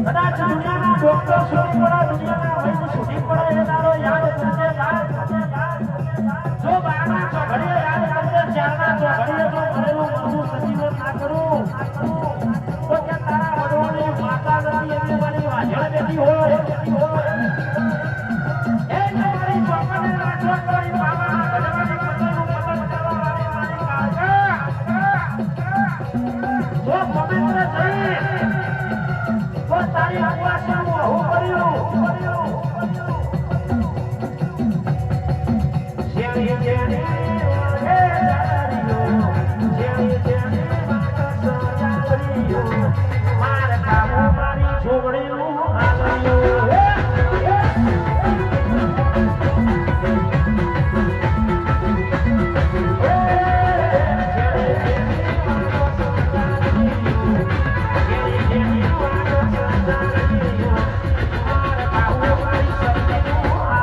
કદાચ દુનિયાના ડોક્ટર સુધી પડે, દુનિયાના વૈદ્ય સુધી પડે, એ તારો યાદ કરજે જો બારના ચોઘડીએ યાદ કરજે, ચારના ચોઘડીએ જો કરેલું બધું સજીવન ના કરું તો કે તારા વડોની માતા નથી એટલે મારી વાજળ બેઠી હોય એ તમારી ચોકને રાખો કરી બાબાના ભજવાની પતનનું પતન કરવા વાળી મારી કાકા જો પવિત્ર થઈ તો તારી આવાસનું હું કર્યું